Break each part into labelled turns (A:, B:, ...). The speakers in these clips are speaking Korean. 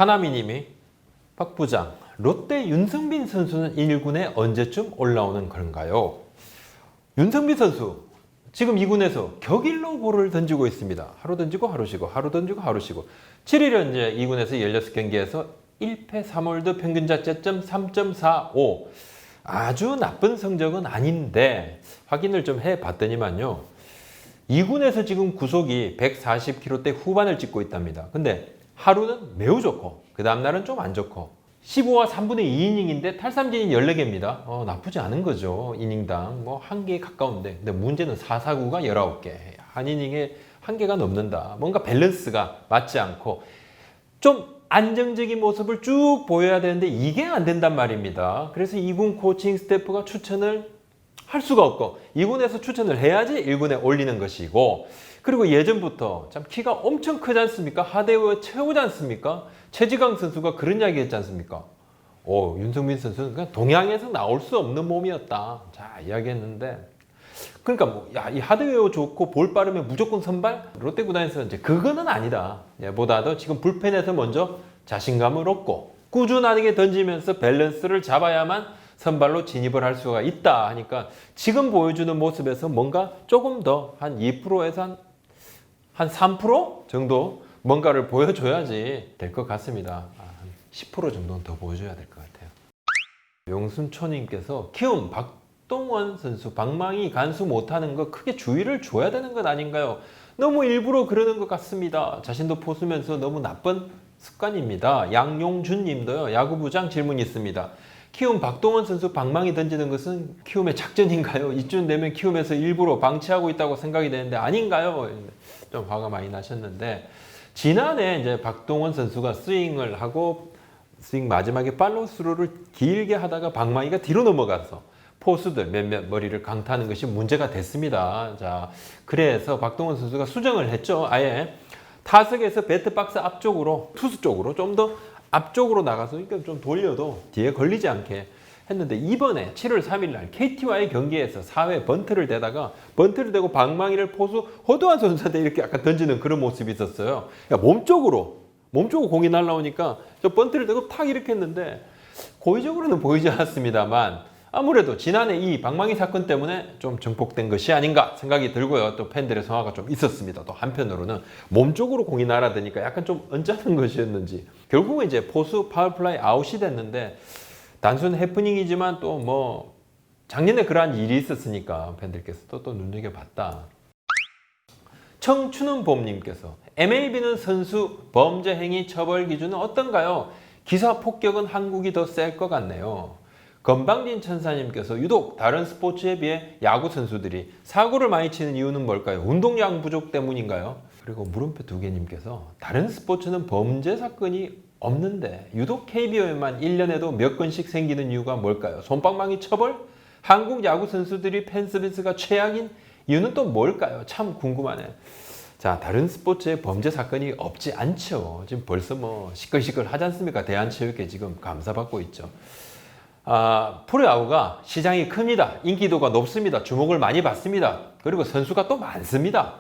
A: 카나미님이 박 부장, 롯데 윤승빈 선수는 1군에 언제쯤 올라오는 건가요? 윤승빈 선수 지금 2군에서 격일로 볼을 던지고 있습니다. 하루 던지고 하루 쉬고 하루 던지고 하루 쉬고 7일 현재 2군에서 16경기에서 1패 3홀드 평균 자책점 3.45 아주 나쁜 성적은 아닌데 확인을 좀 해봤더니만요. 2군에서 지금 구속이 140km대 후반을 찍고 있답니다. 근데 하루는 매우 좋고 그 다음날은 좀 안 좋고 15와 3분의 2이닝인데 탈삼진이 14개입니다. 나쁘지 않은 거죠. 이닝당 뭐 1개에 가까운데 근데 문제는 4사구가 19개 한 이닝에 1개가 넘는다. 뭔가 밸런스가 맞지 않고 좀 안정적인 모습을 쭉 보여야 되는데 이게 안 된단 말입니다. 그래서 2군 코칭 스태프가 추천을 할 수가 없고 2군에서 추천을 해야지 1군에 올리는 것이고 그리고 예전부터 참 키가 엄청 크지 않습니까? 하대우의 최고지 않습니까? 최지강 선수가 그런 이야기 했지 않습니까? 윤승민 선수는 그냥 동양에서 나올 수 없는 몸이었다. 자, 이야기했는데 그러니까 이 하드웨어 좋고 볼 빠르면 무조건 선발? 롯데 구단에서 이제 그거는 아니다. 보다도 지금 불펜에서 먼저 자신감을 얻고 꾸준하게 던지면서 밸런스를 잡아야만 선발로 진입을 할 수가 있다 하니까 지금 보여주는 모습에서 뭔가 조금 더 한 2%에서 한 3% 정도 뭔가를 보여줘야지 될 것 같습니다. 한 10% 정도는 더 보여줘야 될 것 같아요. 용순초님께서 키움 박동원 선수 방망이 간수 못하는 거 크게 주의를 줘야 되는 것 아닌가요? 너무 일부러 그러는 것 같습니다. 자신도 포수면서 너무 나쁜 습관입니다. 양용준 님도요. 야구부장 질문이 있습니다. 키움 박동원 선수 방망이 던지는 것은 키움의 작전인가요? 이쯤 되면 키움에서 일부러 방치하고 있다고 생각이 되는데 아닌가요? 좀 화가 많이 나셨는데 지난해 이제 박동원 선수가 스윙을 하고 스윙 마지막에 팔로우스루를 길게 하다가 방망이가 뒤로 넘어가서 포수들 몇몇 머리를 강타하는 것이 문제가 됐습니다. 자, 그래서 박동원 선수가 수정을 했죠. 아예 타석에서 배트박스 앞쪽으로 투수 쪽으로 좀 더 앞쪽으로 나가서 그러니까 좀 돌려도 뒤에 걸리지 않게 했는데 이번에 7월 3일 날 KT와의 경기에서 4회 번트를 대다가 번트를 대고 방망이를 포수 허두한 선수한테 이렇게 약간 던지는 그런 모습이 있었어요. 그러니까 몸쪽으로 공이 날라오니까 저 번트를 대고 탁 이렇게 했는데 고의적으로는 보이지 않았습니다만 아무래도 지난해 이 방망이 사건 때문에 좀 증폭된 것이 아닌가 생각이 들고요. 또 팬들의 성화가 좀 있었습니다. 또 한편으로는 몸쪽으로 공이 날아드니까 약간 좀 언짢은 것이었는지 결국은 이제 포수 파워플라이 아웃이 됐는데 단순 해프닝이지만 또 뭐 작년에 그러한 일이 있었으니까 팬들께서 또 눈여겨봤다. 청춘은 봄님께서 MLB는 선수 범죄 행위 처벌 기준은 어떤가요? 기사 폭격은 한국이 더 셀 것 같네요. 건방진 천사님께서 유독 다른 스포츠에 비해 야구 선수들이 사고를 많이 치는 이유는 뭘까요? 운동량 부족 때문인가요? 그리고 물음표 2개님께서 다른 스포츠는 범죄 사건이 없는데 유독 KBO에만 1년에도 몇 건씩 생기는 이유가 뭘까요? 솜방망이 처벌? 한국 야구 선수들이 팬 서비스가 최악인 이유는 또 뭘까요? 참 궁금하네. 자, 다른 스포츠에 범죄 사건이 없지 않죠. 지금 벌써 뭐 시끌시끌 하지 않습니까? 대한체육회 지금 감사받고 있죠. 프로야구가 시장이 큽니다. 인기도가 높습니다. 주목을 많이 받습니다. 그리고 선수가 또 많습니다.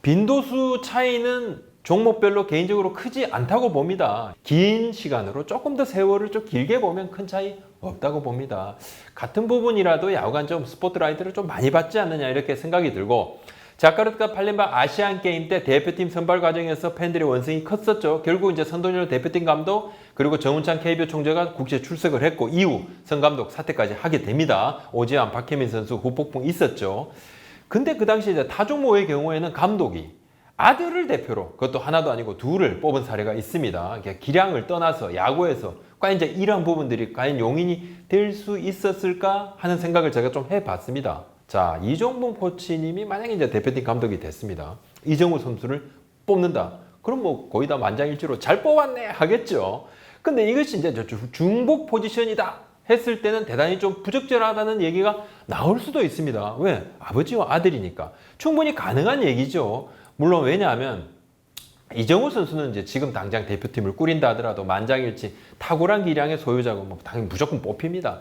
A: 빈도수 차이는 종목별로 개인적으로 크지 않다고 봅니다. 긴 시간으로 조금 더 세월을 좀 길게 보면 큰 차이 없다고 봅니다. 같은 부분이라도 야구가 좀 스포트라이트를 좀 많이 받지 않느냐 이렇게 생각이 들고 자카르타 팔렘바 아시안 게임 때 대표팀 선발 과정에서 팬들의 원성이 컸었죠. 결국 이제 선동열 대표팀 감독 그리고 정운찬 KBO 총재가 국제 출석을 했고 이후 선 감독 사퇴까지 하게 됩니다. 오지환, 박혜민 선수 후폭풍 있었죠. 근데 그 당시 이제 타종모의 경우에는 감독이 아들을 대표로 그것도 하나도 아니고 둘을 뽑은 사례가 있습니다. 기량을 떠나서 야구에서 과연 이제 이러한 부분들이 과연 용인이 될 수 있었을까 하는 생각을 제가 좀 해봤습니다. 자, 이종범 코치님이 만약에 이제 대표팀 감독이 됐습니다. 이정우 선수를 뽑는다. 그럼 뭐 거의 다 만장일치로 잘 뽑았네 하겠죠. 근데 이것이 이제 중복 포지션이다 했을 때는 대단히 좀 부적절하다는 얘기가 나올 수도 있습니다. 왜? 아버지와 아들이니까. 충분히 가능한 얘기죠. 물론 왜냐하면 이정우 선수는 이제 지금 당장 대표팀을 꾸린다 하더라도 만장일치 탁월한 기량의 소유자고 뭐 당연히 무조건 뽑힙니다.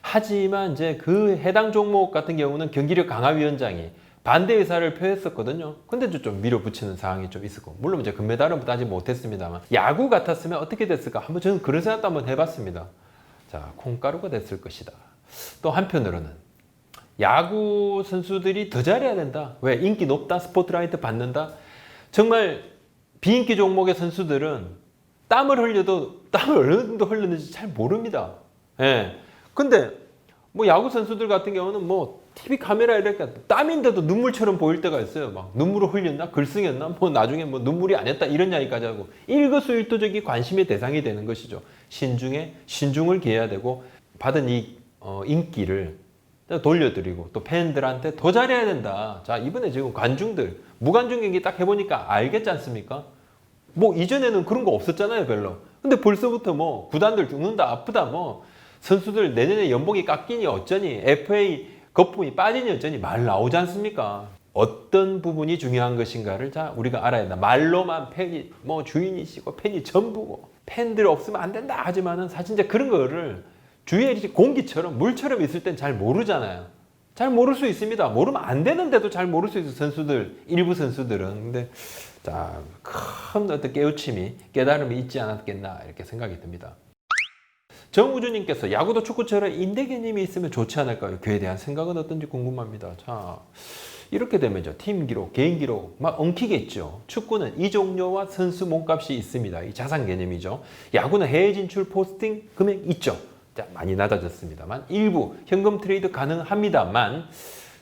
A: 하지만 이제 그 해당 종목 같은 경우는 경기력 강화위원장이 반대 의사를 표했었거든요. 근데 좀 밀어붙이는 상황이 좀 있었고, 물론 이제 금메달은 따지 못했습니다만, 야구 같았으면 어떻게 됐을까? 한번 저는 그런 생각도 한번 해봤습니다. 자, 콩가루가 됐을 것이다. 또 한편으로는 야구 선수들이 더 잘해야 된다. 왜? 인기 높다, 스포트라이트 받는다. 정말 비인기 종목의 선수들은 땀을 흘려도 땀을 어느 정도 흘렸는지 잘 모릅니다. 예. 근데 뭐 야구 선수들 같은 경우는 뭐 TV 카메라 이렇게 땀인데도 눈물처럼 보일 때가 있어요. 막 눈물을 흘렸나, 글썽였나, 뭐 나중에 뭐 눈물이 아니었다 이런 이야기까지 하고 일거수일투족이 관심의 대상이 되는 것이죠. 신중을 기해야 되고 받은 이 인기를 돌려드리고 또 팬들한테 더 잘해야 된다. 자, 이번에 지금 관중들 무관중 경기 딱 해보니까 알겠지 않습니까? 뭐 이전에는 그런 거 없었잖아요, 별로. 근데 벌써부터 뭐 구단들 죽는다, 아프다, 뭐 선수들 내년에 연봉이 깎이니 어쩌니, FA 거품이 빠지니 어쩌니 말 나오지 않습니까? 어떤 부분이 중요한 것인가를 자 우리가 알아야 된다. 말로만 팬이 뭐 주인이시고 팬이 전부고 팬들 없으면 안 된다 하지만은 사실 이제 그런 거를 주위에 공기처럼 물처럼 있을 땐 잘 모르잖아요. 잘 모를 수 있습니다. 모르면 안 되는데도 잘 모를 수 있어요. 선수들, 일부 선수들은. 근데 자, 큰 어떤 깨달음이 있지 않았겠나 이렇게 생각이 듭니다. 정우주님께서 야구도 축구처럼 임대 개념이 있으면 좋지 않을까요? 그에 대한 생각은 어떤지 궁금합니다. 자, 이렇게 되면 팀 기록, 개인 기록 막 엉키겠죠. 축구는 이적료와 선수 몸값이 있습니다. 이 자산 개념이죠. 야구는 해외 진출 포스팅 금액 있죠. 자, 많이 낮아졌습니다만 일부 현금 트레이드 가능합니다만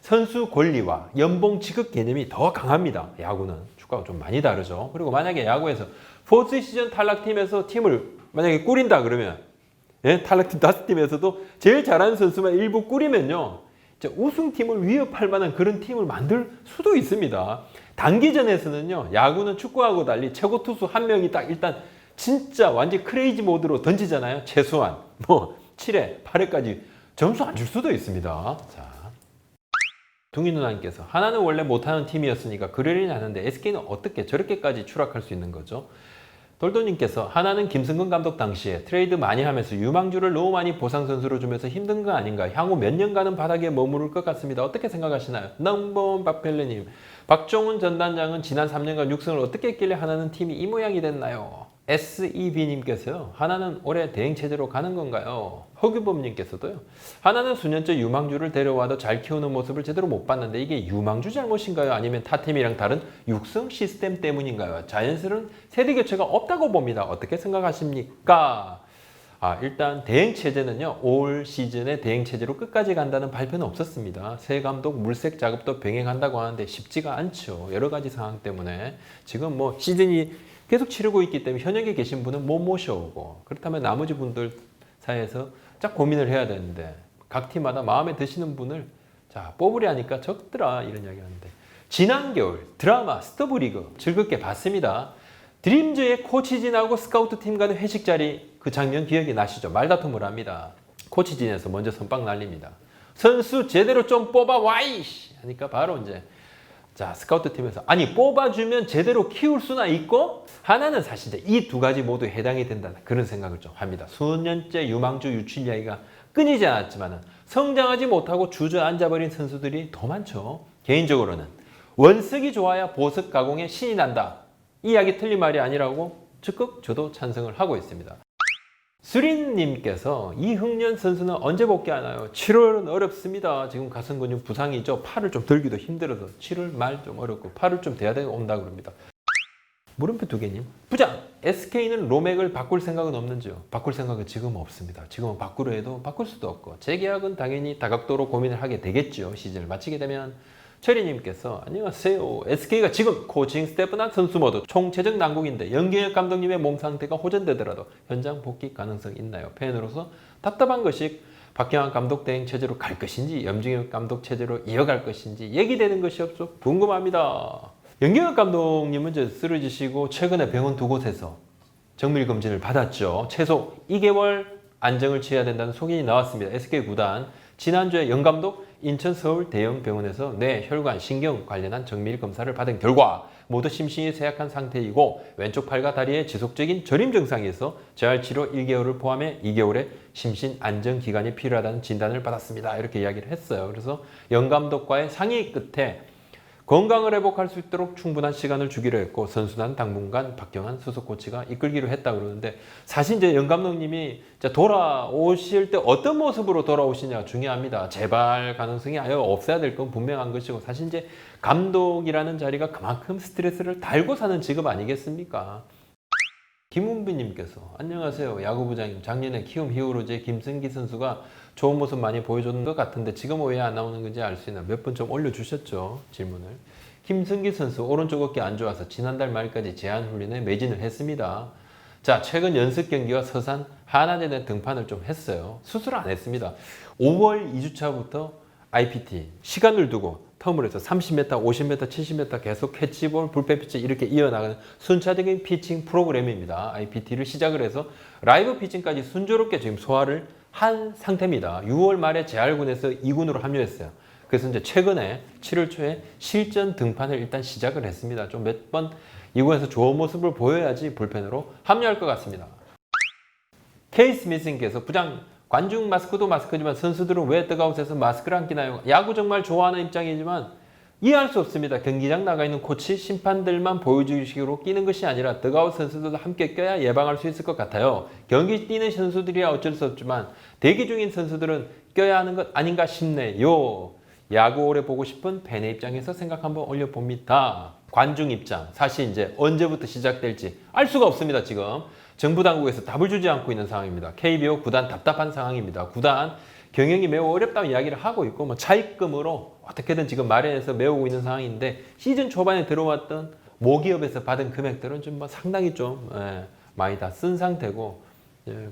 A: 선수 권리와 연봉 지급 개념이 더 강합니다. 야구는 축구하고 좀 많이 다르죠. 그리고 만약에 야구에서 포스트 시즌 탈락팀에서 팀을 만약에 꾸린다 그러면 탈락팀 5팀에서도 제일 잘하는 선수만 일부 꾸리면요 우승팀을 위협할 만한 그런 팀을 만들 수도 있습니다. 단기전에서는요 야구는 축구하고 달리 최고 투수 한 명이 딱 일단 진짜 완전 크레이지 모드로 던지잖아요. 최소한 뭐 7회, 8회까지 점수 안 줄 수도 있습니다. 자, 둥이 누나님께서 하나는 원래 못하는 팀이었으니까 그러려니 하는데 SK는 어떻게 저렇게까지 추락할 수 있는 거죠? 돌도님께서 하나는 김승근 감독 당시에 트레이드 많이 하면서 유망주를 너무 많이 보상 선수로 주면서 힘든 거 아닌가? 향후 몇 년간은 바닥에 머무를 것 같습니다. 어떻게 생각하시나요? 넘버원 박펠레님, 박종훈 전단장은 지난 3년간 6승을 어떻게 했길래 하나는 팀이 이 모양이 됐나요? SEB님께서요. 하나는 올해 대행체제로 가는 건가요? 허규범님께서도요. 하나는 수년째 유망주를 데려와도 잘 키우는 모습을 제대로 못 봤는데 이게 유망주 잘못인가요? 아니면 타팀이랑 다른 육성 시스템 때문인가요? 자연스러운 세대교체가 없다고 봅니다. 어떻게 생각하십니까? 일단 대행체제는요. 올 시즌에 대행체제로 끝까지 간다는 발표는 없었습니다. 새 감독 물색 작업도 병행한다고 하는데 쉽지가 않죠. 여러 가지 상황 때문에 지금 뭐 시즌이 계속 치르고 있기 때문에 현역에 계신 분은 못 모셔오고 그렇다면 나머지 분들 사이에서 짝 고민을 해야 되는데 각 팀마다 마음에 드시는 분을 자 뽑으려 하니까 적더라 이런 이야기 하는데 지난 겨울 드라마 스토브리그 즐겁게 봤습니다. 드림즈의 코치진하고 스카우트 팀 간의 회식 자리 그 장면 기억이 나시죠? 말다툼을 합니다. 코치진에서 먼저 선빵 날립니다. 선수 제대로 좀 뽑아 와이 하니까 바로 이제 자 스카우트 팀에서 아니 뽑아주면 제대로 키울 수나 있고 하나는 사실 이 두 가지 모두 해당이 된다는 그런 생각을 좀 합니다. 수년째 유망주 유출 이야기가 끊이지 않았지만 성장하지 못하고 주저앉아버린 선수들이 더 많죠. 개인적으로는 원석이 좋아야 보석 가공에 신이 난다. 이 이야기 틀린 말이 아니라고 적극 저도 찬성을 하고 있습니다. 수린님께서 이흥년 선수는 언제 복귀하나요? 7월은 어렵습니다. 지금 가슴 근육 부상이죠. 팔을 좀 들기도 힘들어서 7월 말 좀 어렵고 팔을 좀 대야 온다 그럽니다. 물음표 2개님. 부장! SK는 로맥을 바꿀 생각은 없는지요? 바꿀 생각은 지금 없습니다. 지금은 바꾸려 해도 바꿀 수도 없고 재계약은 당연히 다각도로 고민을 하게 되겠죠. 시즌을 마치게 되면. 철이님께서 안녕하세요. SK가 지금 코칭 스태프나 선수 모두 총체적 난국인데 연경혁 감독님의 몸 상태가 호전되더라도 현장 복귀 가능성 있나요? 팬으로서 답답한 것이 박경환 감독 대행 체제로 갈 것인지 염중혁 감독 체제로 이어갈 것인지 얘기되는 것이 없어 궁금합니다. 연경혁 감독님은 이제 쓰러지시고 최근에 병원 두 곳에서 정밀 검진을 받았죠. 최소 2개월 안정을 취해야 된다는 소견이 나왔습니다. SK 구단 지난주에 영 감독 인천 서울 대형 병원에서 뇌, 혈관, 신경 관련한 정밀 검사를 받은 결과 모두 심신이 쇠약한 상태이고 왼쪽 팔과 다리에 지속적인 저림 증상이 있어 재활치료 1개월을 포함해 2개월의 심신 안정 기간이 필요하다는 진단을 받았습니다. 이렇게 이야기를 했어요. 그래서 영 감독과의 상의 끝에 건강을 회복할 수 있도록 충분한 시간을 주기로 했고 선수단 당분간 박경환 수석 코치가 이끌기로 했다 그러는데 사실 이제 영 감독님이 돌아오실 때 어떤 모습으로 돌아오시냐 중요합니다. 재발 가능성이 아예 없어야 될 건 분명한 것이고 사실 이제 감독이라는 자리가 그만큼 스트레스를 달고 사는 직업 아니겠습니까? 김은비님께서 안녕하세요 야구부장님, 작년에 키움 히어로즈의 김승기 선수가 좋은 모습 많이 보여줬는 것 같은데 지금은 왜 안 나오는 건지 알 수 있나 몇 분 좀 올려주셨죠 질문을. 김승기 선수 오른쪽 어깨 안 좋아서 지난달 말까지 제한 훈련에 매진을 했습니다. 자, 최근 연습 경기와 서산 하나대회 등판을 좀 했어요. 수술 안 했습니다. 5월 2주차부터 IPT 시간을 두고 텀을 해서 30m, 50m, 70m 계속 캐치볼, 불펜 피치 이렇게 이어나가는 순차적인 피칭 프로그램입니다. IPT를 시작을 해서 라이브 피칭까지 순조롭게 지금 소화를 한 상태입니다. 6월 말에 재활군에서 2군으로 합류했어요. 그래서 이제 최근에 7월 초에 실전 등판을 일단 시작을 했습니다. 좀 몇 번 2군에서 좋은 모습을 보여야지 불펜으로 합류할 것 같습니다. K 스미스님께서 부장 관중 마스크도 마스크지만 선수들은 왜 뜨거운에서 마스크를 안 끼나요? 야구 정말 좋아하는 입장이지만 이해할 수 없습니다. 경기장 나가 있는 코치, 심판들만 보여주기식으로 끼는 것이 아니라 뜨거운 선수들도 함께 껴야 예방할 수 있을 것 같아요. 경기 뛰는 선수들이야 어쩔 수 없지만 대기 중인 선수들은 껴야 하는 것 아닌가 싶네요. 야구 오래 보고 싶은 팬의 입장에서 생각 한번 올려봅니다. 관중 입장, 사실 이제 언제부터 시작될지 알 수가 없습니다. 지금 정부 당국에서 답을 주지 않고 있는 상황입니다. KBO 구단 답답한 상황입니다. 구단 경영이 매우 어렵다는 이야기를 하고 있고 차입금으로 어떻게든 지금 마련해서 메우고 있는 상황인데 시즌 초반에 들어왔던 모기업에서 받은 금액들은 좀 상당히 좀 많이 다 쓴 상태고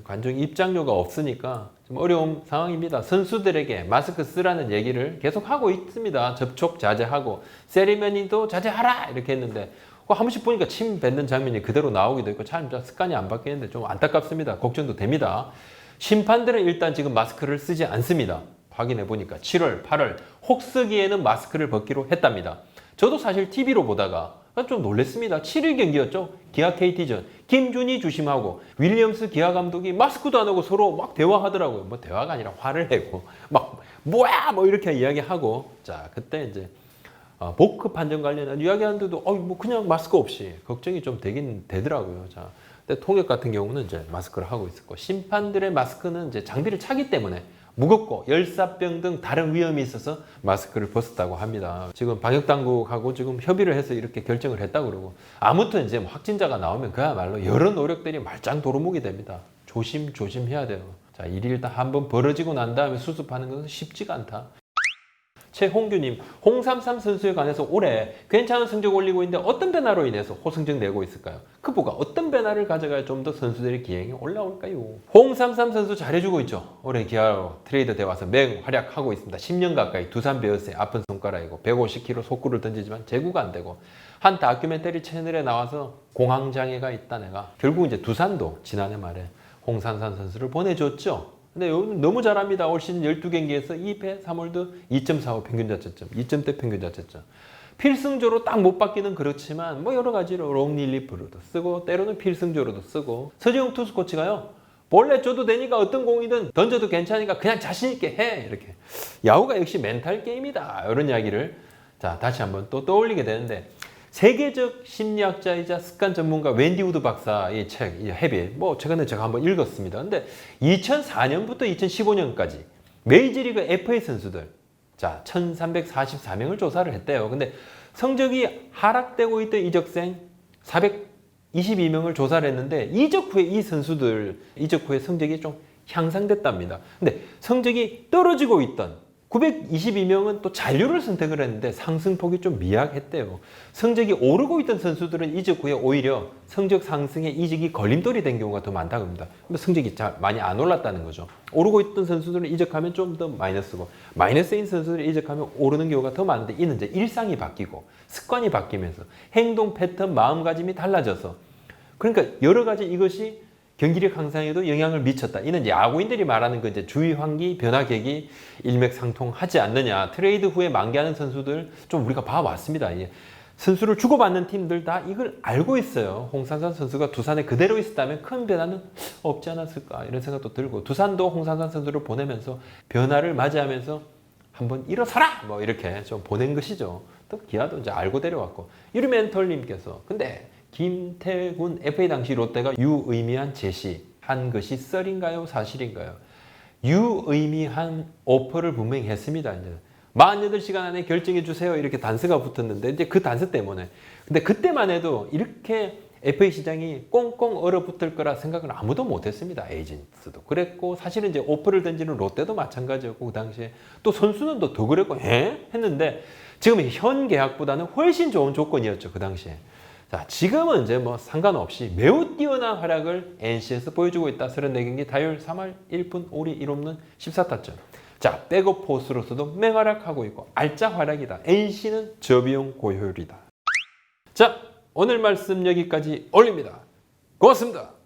A: 관중 입장료가 없으니까 좀 어려운 상황입니다. 선수들에게 마스크 쓰라는 얘기를 계속 하고 있습니다. 접촉 자제하고 세리머니도 자제하라 이렇게 했는데 한 번씩 보니까 침 뱉는 장면이 그대로 나오기도 있고 참 습관이 안 바뀌는데 좀 안타깝습니다. 걱정도 됩니다. 심판들은 일단 지금 마스크를 쓰지 않습니다. 확인해 보니까 7월, 8월 혹쓰기에는 마스크를 벗기로 했답니다. 저도 사실 TV로 보다가 좀 놀랐습니다. 7일 경기였죠. 기아 KT전. 김준희 주심하고 윌리엄스 기아 감독이 마스크도 안 하고 서로 막 대화하더라고요. 뭐 대화가 아니라 화를 내고 막 뭐야 뭐 이렇게 이야기하고 자 그때 이제 복크 판정 관련한 이야기하는데도 뭐 그냥 마스크 없이 걱정이 좀 되긴 되더라고요. 자, 근데 통역 같은 경우는 이제 마스크를 하고 있었고 심판들의 마스크는 이제 장비를 차기 때문에 무겁고 열사병 등 다른 위험이 있어서 마스크를 벗었다고 합니다. 지금 방역 당국하고 지금 협의를 해서 이렇게 결정을 했다고 그러고 아무튼 이제 확진자가 나오면 그야말로 여러 노력들이 말짱 도루묵이 됩니다. 조심해야 돼요. 자, 일이 일단 한번 벌어지고 난 다음에 수습하는 것은 쉽지가 않다. 최홍규님, 홍삼삼 선수에 관해서 올해 괜찮은 성적 올리고 있는데 어떤 변화로 인해서 호성적 내고 있을까요? 그보가 어떤 변화를 가져가야 좀 더 선수들의 기행이 올라올까요? 홍삼삼 선수 잘해주고 있죠. 올해 기아로 트레이드 돼 와서 맹활약하고 있습니다. 10년 가까이 두산 베어스의 아픈 손가락이고 150km 속구를 던지지만 제구가 안 되고 한 다큐멘터리 채널에 나와서 공황장애가 있다 내가 결국 이제 두산도 지난해 말에 홍삼삼 선수를 보내줬죠. 근데 너무 잘합니다. 올 시즌 12경기에서 2패 3홀드 2.45 평균 자책점, 2점대 평균 자책점. 필승조로 딱 못 받기는 그렇지만 뭐 여러 가지로 롱릴리프로도 쓰고 때로는 필승조로도 쓰고 서지웅 투수 코치가요. 원래 줘도 되니까 어떤 공이든 던져도 괜찮으니까 그냥 자신 있게 해. 이렇게. 야구가 역시 멘탈 게임이다. 이런 이야기를 자 다시 한번 또 떠올리게 되는데 세계적 심리학자이자 습관 전문가 웬디 우드 박사의 책, 이 헤빗, 최근에 제가 한번 읽었습니다. 근데 2004년부터 2015년까지 메이저리그 FA 선수들, 자, 1344명을 조사를 했대요. 근데 성적이 하락되고 있던 이적생 422명을 조사를 했는데 이적 후에 이 선수들, 이적 후에 성적이 좀 향상됐답니다. 근데 성적이 떨어지고 있던 922명은 또 잔류를 선택을 했는데 상승폭이 좀 미약했대요. 성적이 오르고 있던 선수들은 이적 후에 오히려 성적 상승에 이적이 걸림돌이 된 경우가 더 많다고 합니다. 성적이 잘 많이 안 올랐다는 거죠. 오르고 있던 선수들은 이적하면 좀 더 마이너스고 마이너스인 선수들이 이적하면 오르는 경우가 더 많은데 이는 이제 일상이 바뀌고 습관이 바뀌면서 행동 패턴, 마음가짐이 달라져서 그러니까 여러 가지 이것이 경기력 향상에도 영향을 미쳤다. 이는 야구인들이 말하는 그 이제 주의 환기, 변화 계기 일맥상통하지 않느냐. 트레이드 후에 만개하는 선수들 좀 우리가 봐왔습니다. 선수를 주고받는 팀들 다 이걸 알고 있어요. 홍상산 선수가 두산에 그대로 있었다면 큰 변화는 없지 않았을까 이런 생각도 들고 두산도 홍상산 선수를 보내면서 변화를 맞이하면서 한번 일어서라! 뭐 이렇게 좀 보낸 것이죠. 또 기아도 이제 알고 데려왔고. 유리멘털님께서 근데 김태군 FA 당시 롯데가 유의미한 제시한 것이 썰인가요? 사실인가요? 유의미한 오퍼를 분명히 했습니다. 이제 48시간 안에 결정해 주세요. 이렇게 단서가 붙었는데 이제 그 단서 때문에. 근데 그때만 해도 이렇게 FA 시장이 꽁꽁 얼어붙을 거라 생각을 아무도 못했습니다. 에이전트도 그랬고 사실은 이제 오퍼를 던지는 롯데도 마찬가지였고 그 당시에 또 선수는 더 그랬고 했는데 지금 현 계약보다는 훨씬 좋은 조건이었죠. 그 당시에. 자, 지금은 이제 뭐 상관없이 매우 뛰어난 활약을 NC에서 보여주고 있다. 34경기 타율 3할 1푼 5리 1홈런 14타점. 자, 백업 포수로서도 맹활약하고 있고 알짜 활약이다. NC는 저비용 고효율이다. 자, 오늘 말씀 여기까지 올립니다. 고맙습니다.